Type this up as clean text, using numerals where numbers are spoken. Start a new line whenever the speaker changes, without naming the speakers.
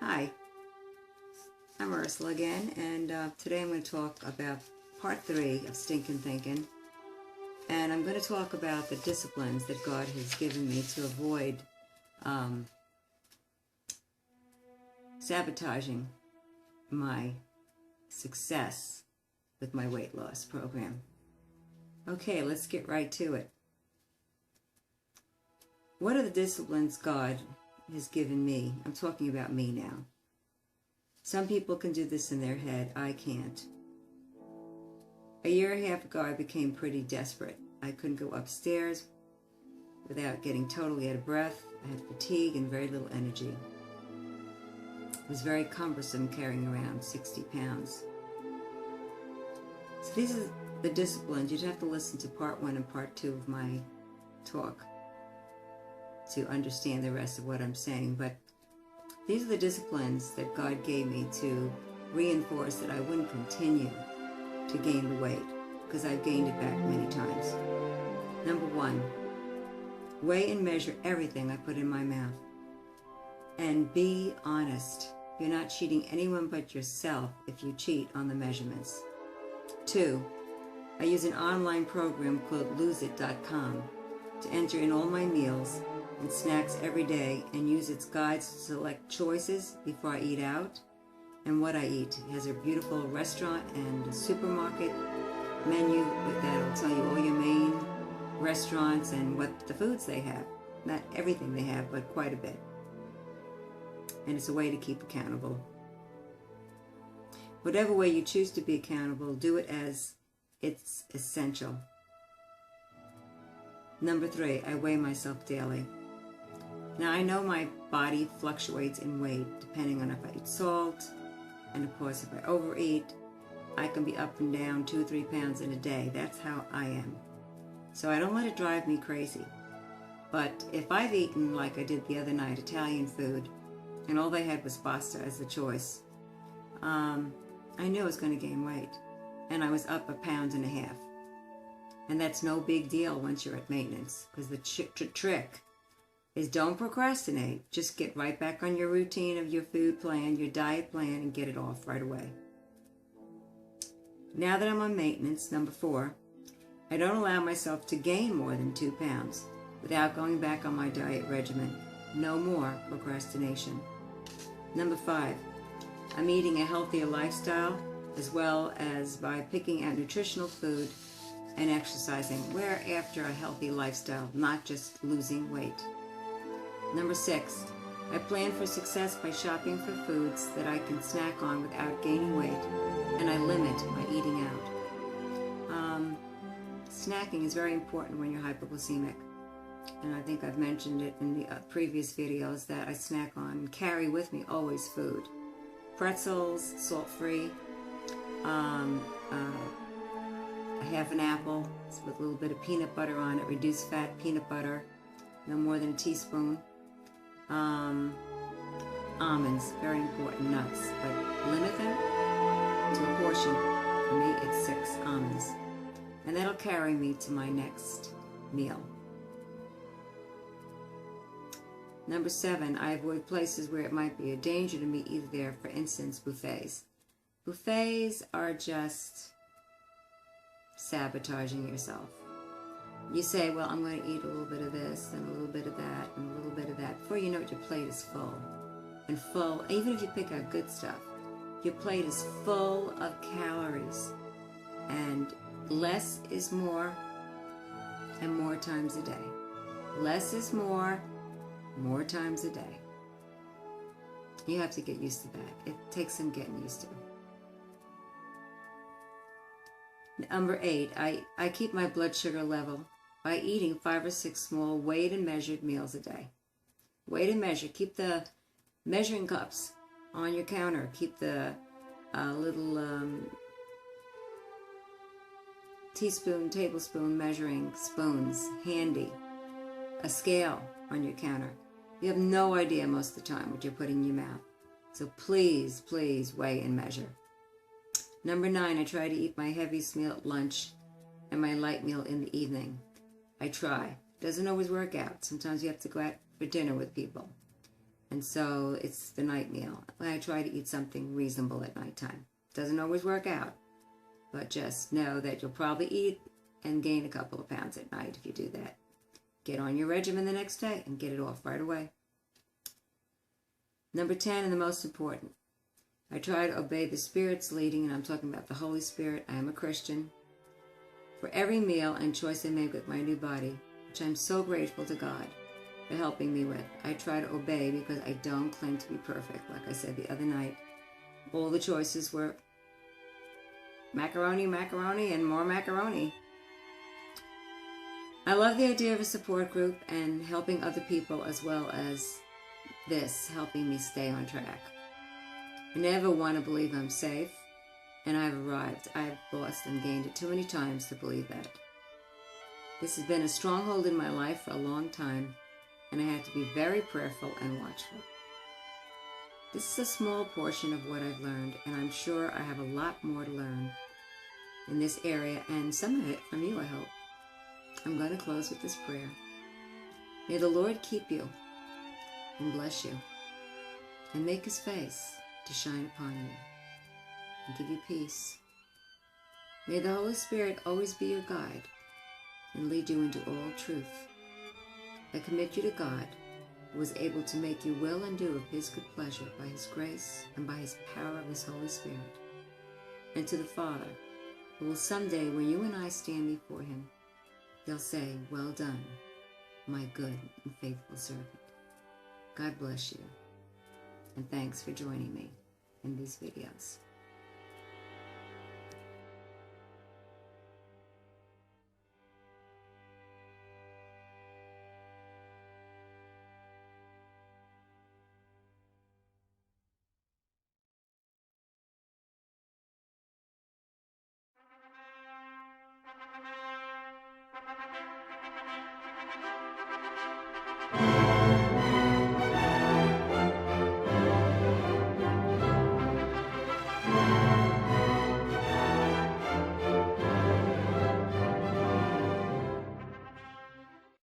Hi, I'm Ursula again, and today I'm going to talk about part 3 of Stinkin' Thinking, and I'm going to talk about the disciplines that God has given me to avoid sabotaging my success with my weight loss program. Okay, let's get right to it. What are the disciplines God has given me? I'm talking about me now. Some people can do this in their head. I can't. A year and a half ago, I became pretty desperate. I couldn't go upstairs without getting totally out of breath. I had fatigue and very little energy. It was very cumbersome carrying around 60 pounds. So these are the disciplines. You'd have to listen to part 1 and part 2 of my talk to understand the rest of what I'm saying, but these are the disciplines that God gave me to reinforce that I wouldn't continue to gain the weight, because I've gained it back many times. Number 1, weigh and measure everything I put in my mouth. And be honest. You're not cheating anyone but yourself if you cheat on the measurements. 2, I use an online program called loseit.com to enter in all my meals and snacks every day and use its guides to select choices before I eat out and what I eat. It has a beautiful restaurant and a supermarket menu that'll tell you all your main restaurants and what the foods they have. Not everything they have, but quite a bit. And it's a way to keep accountable. Whatever way you choose to be accountable, do it as it's essential. Number 3, I weigh myself daily. Now, I know my body fluctuates in weight depending on if I eat salt, and of course if I overeat, I can be up and down 2 or 3 pounds in a day. That's how I am. So I don't let it drive me crazy. But if I've eaten, like I did the other night, Italian food, and all they had was pasta as the choice, I knew I was going to gain weight, and I was up 1.5 pounds. And that's no big deal once you're at maintenance, because the trick is don't procrastinate. Just get right back on your routine of your food plan, your diet plan, and get it off right away. Now that I'm on maintenance, number 4, I don't allow myself to gain more than 2 pounds without going back on my diet regimen. No more procrastination. Number 5, I'm eating a healthier lifestyle, as well as by picking out nutritional food and exercising. We're after a healthy lifestyle, not just losing weight. Number 6, I plan for success by shopping for foods that I can snack on without gaining weight, and I limit my eating out. Snacking is very important when you're hypoglycemic, and I think I've mentioned it in the previous videos that I snack on and carry with me always food. Pretzels, salt-free, I have an apple with a little bit of peanut butter on it, reduced fat peanut butter, no more than a teaspoon. Almonds, very important, nuts, but limit them to a portion. For me, it's 6 almonds. And that'll carry me to my next meal. Number 7, I avoid places where it might be a danger to me either there. For instance, buffets. Buffets are just sabotaging yourself. You say, well, I'm going to eat a little bit of this and a little bit of that and a little bit of that. Before you know it, your plate is full. And full, even if you pick out good stuff, your plate is full of calories. And less is more, and more times a day. Less is more times a day. You have to get used to that. It takes some getting used to. Number 8, I keep my blood sugar level by eating 5 or 6 small weighed and measured meals a day. Weighed and measure. Keep the measuring cups on your counter. Keep the little teaspoon, tablespoon measuring spoons handy. A scale on your counter. You have no idea most of the time what you're putting in your mouth. So please, please weigh and measure. Number 9, I try to eat my heaviest meal at lunch and my light meal in the evening. I try. Doesn't always work out. Sometimes you have to go out for dinner with people. And so it's the night meal. I try to eat something reasonable at nighttime. Doesn't always work out, but just know that you'll probably eat and gain a couple of pounds at night if you do that. Get on your regimen the next day and get it off right away. Number 10, and the most important, I try to obey the Spirit's leading, and I'm talking about the Holy Spirit. I am a Christian. For every meal and choice I make with my new body, which I'm so grateful to God for helping me with, I try to obey because I don't claim to be perfect. Like I said the other night, all the choices were macaroni, and more macaroni. I love the idea of a support group and helping other people, as well as this helping me stay on track. I never want to believe I'm safe, and I've arrived. I've lost and gained it too many times to believe that. This has been a stronghold in my life for a long time, and I have to be very prayerful and watchful. This is a small portion of what I've learned, and I'm sure I have a lot more to learn in this area, and some of it from you, I hope. I'm going to close with this prayer. May the Lord keep you and bless you, and make his face to shine upon you and give you peace. May the Holy Spirit always be your guide and lead you into all truth. I commit you to God, who is able to make you will and do of his good pleasure by his grace and by his power of his Holy Spirit, and to the Father, who will someday, when you and I stand before him, he'll say, "Well done, my good and faithful servant." God bless you, and thanks for joining me in these videos.